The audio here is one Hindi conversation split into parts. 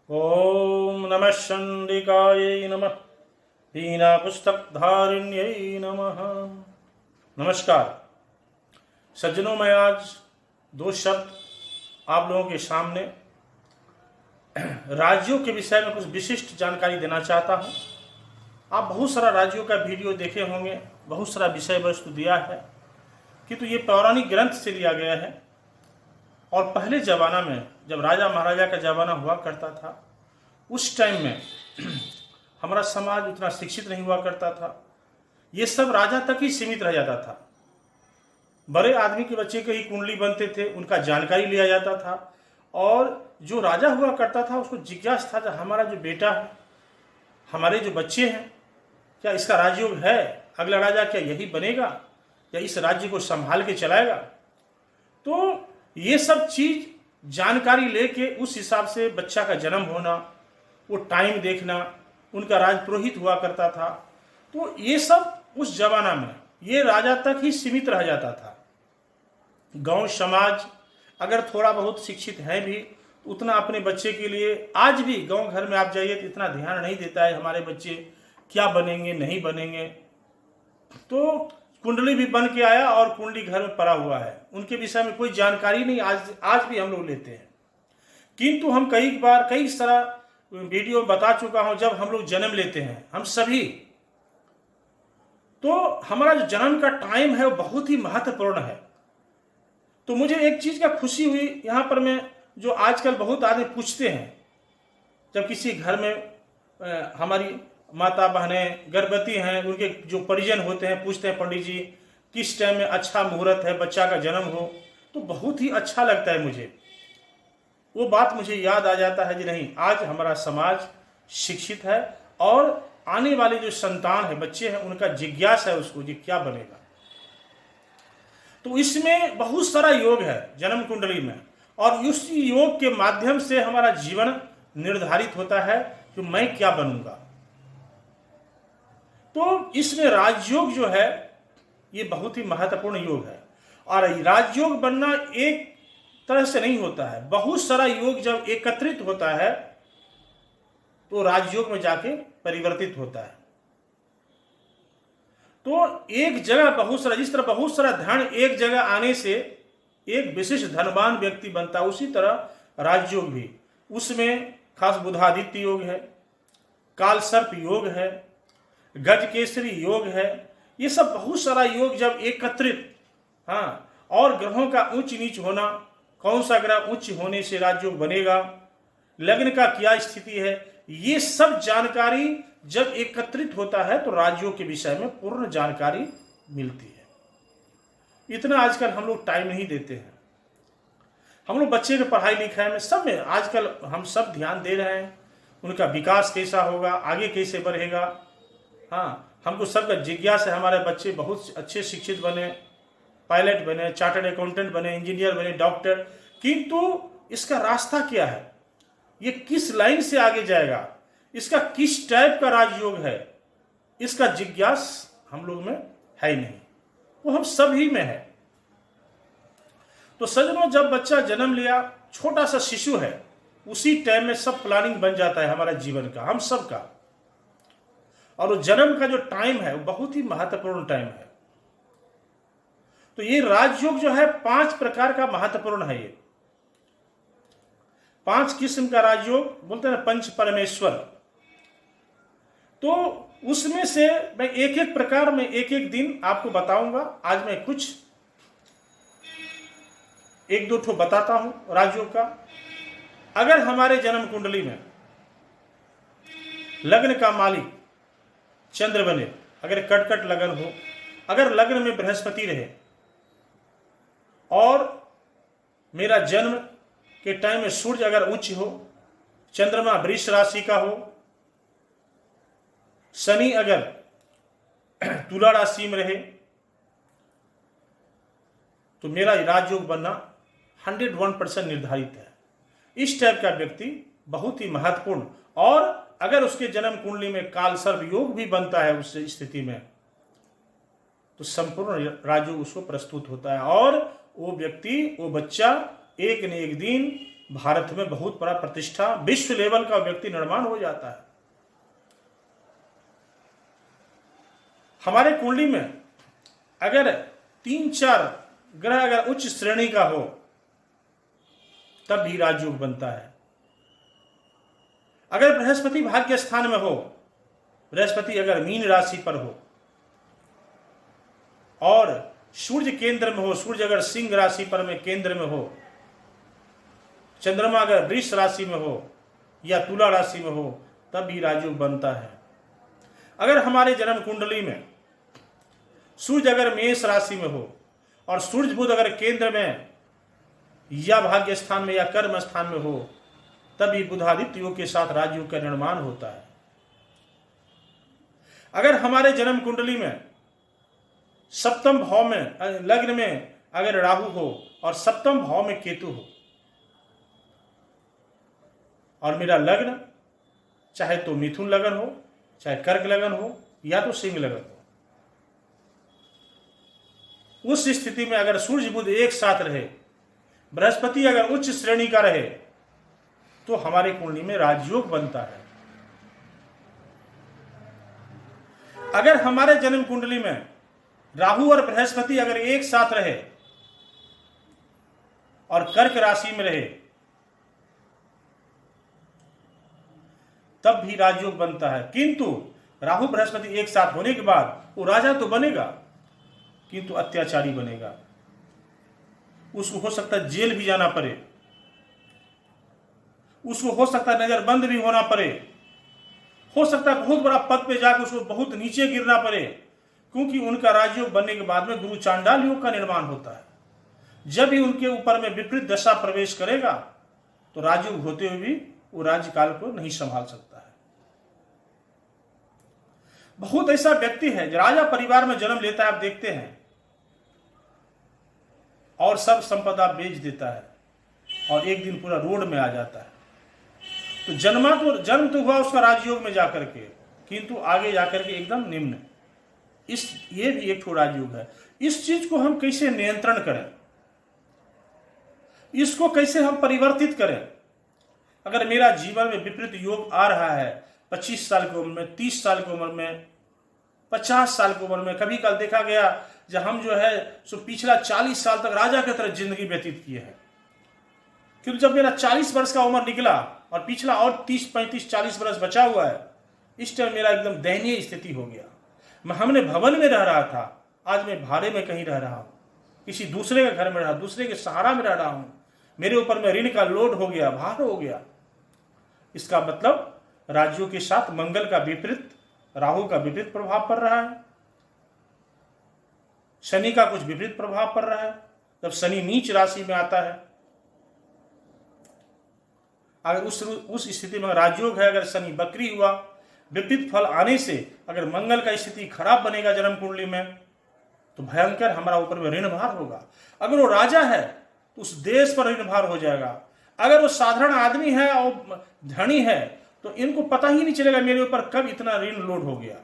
ओम नमः चंडिकायै नमः। बीना पुस्तकधारिण्यै नमः। नमस्कार सज्जनों, मैं आज दो शब्द आप लोगों के सामने राज्यों के विषय में कुछ विशिष्ट जानकारी देना चाहता हूं। आप बहुत सारा राज्यों का वीडियो देखे होंगे, बहुत सारा विषय वस्तु दिया है, किंतु ये पौराणिक ग्रंथ से लिया गया है। और पहले ज़माना में जब राजा महाराजा का ज़माना हुआ करता था, उस टाइम में हमारा समाज उतना शिक्षित नहीं हुआ करता था। ये सब राजा तक ही सीमित रह जाता था। बड़े आदमी के बच्चे के ही कुंडली बनते थे, उनका जानकारी लिया जाता था। और जो राजा हुआ करता था उसको जिज्ञासा था कि हमारा जो बेटा है, हमारे जो बच्चे हैं, क्या इसका राजयोग है? अगला राजा क्या यही बनेगा या इस राज्य को संभाल के चलाएगा? तो ये सब चीज जानकारी लेके उस हिसाब से बच्चा का जन्म होना, वो टाइम देखना, उनका राजपुरोहित हुआ करता था। तो ये सब उस जमाना में ये राजा तक ही सीमित रह जाता था। गांव समाज अगर थोड़ा बहुत शिक्षित है भी, तो उतना अपने बच्चे के लिए आज भी गांव घर में आप जाइए तो इतना ध्यान नहीं देता है हमारे बच्चे क्या बनेंगे नहीं बनेंगे। तो कुंडली भी बन के आया और कुंडली घर में पड़ा हुआ है, उनके विषय में कोई जानकारी नहीं आज भी हम लोग लेते हैं। किंतु हम कई सारा वीडियो में बता चुका हूं, जब हम लोग जन्म लेते हैं हम सभी, तो हमारा जो जन्म का टाइम है वो बहुत ही महत्वपूर्ण है। तो मुझे एक चीज का खुशी हुई यहां पर, मैं जो आजकल बहुत आदमी पूछते हैं, जब किसी घर में हमारी माता बहनें गर्भवती हैं, उनके जो परिजन होते हैं पूछते हैं पंडित जी किस टाइम में अच्छा मुहूर्त है बच्चा का जन्म हो, तो बहुत ही अच्छा लगता है मुझे। वो बात मुझे याद आ जाता है कि नहीं, आज हमारा समाज शिक्षित है और आने वाले जो संतान है, बच्चे हैं, उनका जिज्ञासा है उसको कि क्या बनेगा। तो इसमें बहुत सारा योग है जन्म कुंडली में, और उस योग के माध्यम से हमारा जीवन निर्धारित होता है कि मैं क्या बनूंगा। तो इसमें राजयोग जो है ये बहुत ही महत्वपूर्ण योग है। और राजयोग बनना एक तरह से नहीं होता है, बहुत सारा योग जब एकत्रित होता है तो राजयोग में जाके परिवर्तित होता है। तो एक जगह बहुत सारा, जिस तरह बहुत सारा धन एक जगह आने से एक विशिष्ट धनवान व्यक्ति बनता है, उसी तरह राजयोग भी, उसमें खास बुधादित्य योग है, कालसर्प योग है, गजकेसरी योग है। ये सब बहुत सारा योग जब एकत्रित, और ग्रहों का उच्च नीच होना, कौन सा ग्रह उच्च होने से राजयोग बनेगा, लग्न का क्या स्थिति है, ये सब जानकारी जब एकत्रित होता है तो राजयोग के विषय में पूर्ण जानकारी मिलती है। इतना आजकल हम लोग टाइम नहीं देते हैं। हम लोग बच्चे के पढ़ाई लिखाई में सब में आजकल हम सब ध्यान दे रहे हैं, उनका विकास कैसा होगा, आगे कैसे बढ़ेगा। हमको सबका जिज्ञासा है हमारे बच्चे बहुत अच्छे शिक्षित बने, पायलट बने, चार्टर्ड अकाउंटेंट बने, इंजीनियर बने, डॉक्टर। किंतु इसका रास्ता क्या है, ये किस लाइन से आगे जाएगा, इसका किस टाइप का राजयोग है, इसका जिज्ञास हम लोग में है ही नहीं, वो हम सभी में है। तो सज्जनों, जब बच्चा जन्म लिया, छोटा सा शिशु है, उसी टाइम में सब प्लानिंग बन जाता है हमारा जीवन का, हम सब का। और वो जन्म का जो टाइम है वो बहुत ही महत्वपूर्ण टाइम है। तो ये राजयोग जो है 5 प्रकार का महत्वपूर्ण है। ये 5 किस्म का राजयोग बोलते हैं पंच परमेश्वर। तो उसमें से मैं एक एक प्रकार में एक एक दिन आपको बताऊंगा। आज मैं कुछ एक दो ठो बताता हूं राजयोग का। अगर हमारे जन्म कुंडली में लग्न का मालिक चंद्र बने, अगर कटकट लगन हो, अगर लग्न में बृहस्पति रहे, और मेरा जन्म के टाइम में सूर्य अगर उच्च हो, चंद्रमा वृष राशि का हो, शनि अगर तुला राशि में रहे, तो मेरा राजयोग बनना 101% निर्धारित है। इस टाइप का व्यक्ति बहुत ही महत्वपूर्ण। और अगर उसके जन्म कुंडली में कालसर्प योग भी बनता है उस स्थिति में, तो संपूर्ण राजयोग उसको प्रस्तुत होता है, और वो व्यक्ति, वो बच्चा एक न एक दिन भारत में बहुत बड़ा प्रतिष्ठा, विश्व लेवल का व्यक्ति निर्माण हो जाता है। हमारे कुंडली में अगर 3-4 ग्रह अगर उच्च श्रेणी का हो तब भी राजयोग बनता है। अगर बृहस्पति भाग्य स्थान में हो, बृहस्पति अगर मीन राशि पर हो और सूर्य केंद्र में हो, सूर्य अगर सिंह राशि पर में केंद्र में हो, चंद्रमा अगर वृष राशि में हो या तुला राशि में हो तब भी राजयोग बनता है। अगर हमारे जन्म कुंडली में सूर्य अगर मेष राशि में हो और सूर्य बुध अगर केंद्र में या भाग्य स्थान में या कर्म स्थान में हो तभी बुधादित्य योग के साथ राजयोग का निर्माण होता है। अगर हमारे जन्म कुंडली में सप्तम भाव में लग्न में अगर राहु हो और सप्तम भाव में केतु हो और मेरा लग्न चाहे तो मिथुन लगन हो, चाहे कर्क लगन हो या तो सिंह लगन हो, उस स्थिति में अगर सूर्य बुध एक साथ रहे, बृहस्पति अगर उच्च श्रेणी का रहे तो हमारे कुंडली में राजयोग बनता है। अगर हमारे जन्म कुंडली में राहु और बृहस्पति अगर एक साथ रहे और कर्क राशि में रहे तब भी राजयोग बनता है। किंतु राहु बृहस्पति एक साथ होने के बाद वो राजा तो बनेगा किंतु अत्याचारी बनेगा। उसको हो सकता है जेल भी जाना पड़े, उसको हो सकता है नजरबंद भी होना पड़े, हो सकता है बहुत बड़ा पद पे जाकर उसको बहुत नीचे गिरना पड़े, क्योंकि उनका राजयोग बनने के बाद में गुरु चांडाल योग का निर्माण होता है। जब भी उनके ऊपर में विपरीत दशा प्रवेश करेगा तो राजयोग होते हुए भी वो राज्यकाल को नहीं संभाल सकता है। बहुत ऐसा व्यक्ति है जो राजा परिवार में जन्म लेता है, आप देखते हैं, और सब संपदा बेच देता है और एक दिन पूरा रोड में आ जाता है। तो जन्म तो हुआ उसका राजयोग में जाकर के, किंतु आगे जाकर के एकदम निम्न। ये भी एक ठो राजयोग है। इस चीज को हम कैसे नियंत्रण करें, इसको कैसे हम परिवर्तित करें। अगर मेरा जीवन में विपरीत योग आ रहा है 25 साल की उम्र में, 30 साल की उम्र में, 50 साल की उम्र में, कभी कल देखा गया जब हम जो है सो पिछला 40 साल तक राजा की तरह जिंदगी व्यतीत किए हैं, क्योंकि जब मेरा 40 वर्ष का उम्र निकला और पिछला और 30, 35, 40 वर्ष बचा हुआ है, इस टाइम मेरा एकदम दयनीय स्थिति हो गया। हमने भवन में रह रहा था, आज मैं भाड़े में कहीं रह रहा हूँ, किसी दूसरे के घर में रहा, दूसरे के सहारा में रह रहा हूँ, मेरे ऊपर में ऋण का लोड हो गया, भार हो गया। इसका मतलब राज्यों के साथ मंगल का विपरीत, राहु का विपरीत प्रभाव पड़ रहा है, शनि का कुछ विपरीत प्रभाव पड़ रहा है। जब शनि नीच राशि में आता है, अगर उस स्थिति में राजयोग है, अगर शनि बकरी हुआ, विपरीत फल आने से अगर मंगल का स्थिति खराब बनेगा जन्म कुंडली में तो भयंकर हमारा ऊपर में ऋण भार होगा। अगर वो राजा है तो उस देश पर ऋण भार हो जाएगा। अगर वो साधारण आदमी है और धनी है तो इनको पता ही नहीं चलेगा मेरे ऊपर कब इतना ऋण लोड हो गया।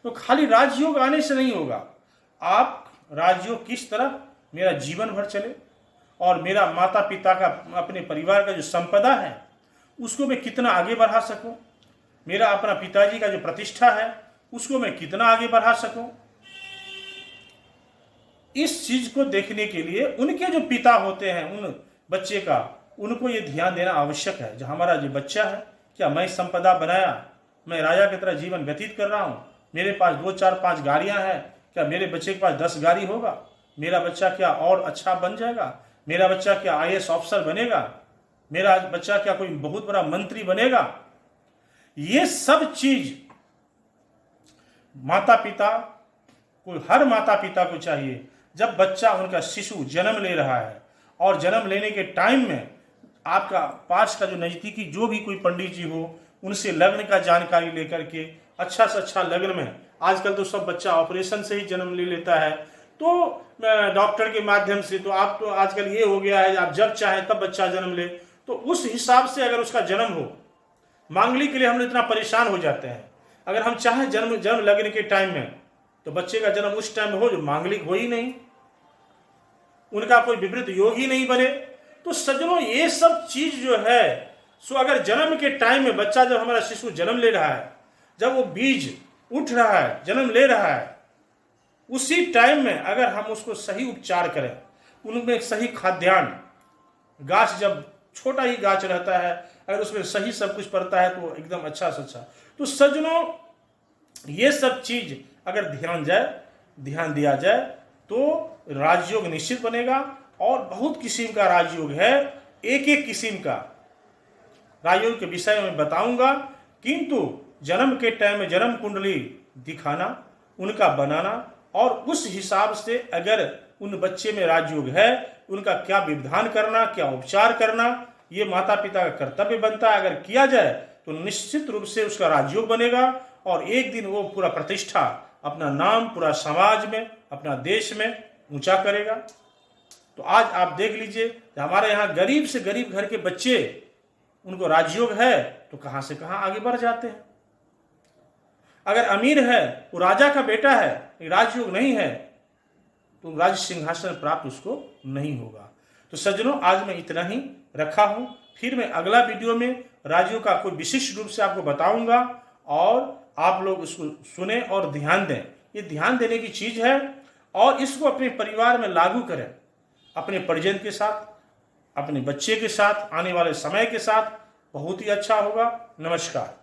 तो खाली राजयोग आने से नहीं होगा, आप राजयोग किस तरह मेरा जीवन भर चले और मेरा माता पिता का, अपने परिवार का जो संपदा है उसको मैं कितना आगे बढ़ा सकूं, मेरा अपना पिताजी का जो प्रतिष्ठा है उसको मैं कितना आगे बढ़ा सकूं। इस चीज को देखने के लिए उनके जो पिता होते हैं उन बच्चे का, उनको ये ध्यान देना आवश्यक है। जो हमारा जो बच्चा है, क्या मैं संपदा बनाया, मैं राजा की तरह जीवन व्यतीत कर रहा हूँ, मेरे पास 2, 4, 5 गाड़ियां हैं, क्या मेरे बच्चे के पास 10 गाड़ी होगा, मेरा बच्चा क्या और अच्छा बन जाएगा, मेरा बच्चा क्या IAS ऑफिसर बनेगा, मेरा बच्चा क्या कोई बहुत बड़ा मंत्री बनेगा। ये सब चीज माता पिता को, हर माता पिता को चाहिए, जब बच्चा उनका शिशु जन्म ले रहा है और जन्म लेने के टाइम में आपका पास का जो नजदीकी जो भी कोई पंडित जी हो उनसे लग्न का जानकारी लेकर के अच्छा से अच्छा लग्न में, आजकल तो सब बच्चा ऑपरेशन से ही जन्म ले लेता है, तो डॉक्टर के माध्यम से, तो आप तो आजकल ये हो गया है आप जब चाहें तब बच्चा जन्म ले, तो उस हिसाब से अगर उसका जन्म हो, मांगलिक के लिए हम इतना परेशान हो जाते हैं। अगर हम चाहें जन्म लगने के टाइम में तो बच्चे का जन्म उस टाइम में हो जो मांगलिक हो ही नहीं, उनका कोई विपरीत योग ही नहीं बने, तो सज्जनों ये सब चीज जो है सो अगर जन्म के टाइम में बच्चा, जब हमारा शिशु जन्म ले रहा है, जब वो बीज उठ रहा है, जन्म ले रहा है, उसी टाइम में अगर हम उसको सही उपचार करें, उनमें सही खाद्यान्न, गाछ जब छोटा ही गाछ रहता है, अगर उसमें सही सब कुछ पड़ता है तो एकदम अच्छा से अच्छा। तो सज्जनों ये सब चीज अगर ध्यान दिया जाए तो राजयोग निश्चित बनेगा। और बहुत किस्म का राजयोग है, एक एक किस्म का राजयोग के विषय में बताऊंगा, किंतु जन्म के टाइम में जन्म कुंडली दिखाना, उनका बनाना, और उस हिसाब से अगर उन बच्चे में राजयोग है उनका क्या विधान करना, क्या उपचार करना, ये माता पिता का कर्तव्य बनता है। अगर किया जाए तो निश्चित रूप से उसका राजयोग बनेगा और एक दिन वो पूरा प्रतिष्ठा, अपना नाम पूरा समाज में, अपना देश में ऊंचा करेगा। तो आज आप देख लीजिए, हमारे यहाँ गरीब से गरीब घर के बच्चे, उनको राजयोग है तो कहां से कहां आगे बढ़ जाते हैं। अगर अमीर है, वो राजा का बेटा है, राजयोग नहीं है, तो राज सिंहासन प्राप्त उसको नहीं होगा। तो सज्जनों आज मैं इतना ही रखा हूं, फिर मैं अगला वीडियो में राजयोग का कोई विशिष्ट रूप से आपको बताऊंगा और आप लोग इसको सुने और ध्यान दें। ये ध्यान देने की चीज है और इसको अपने परिवार में लागू करें, अपने परिजन के साथ, अपने बच्चे के साथ, आने वाले समय के साथ, बहुत ही अच्छा होगा। नमस्कार।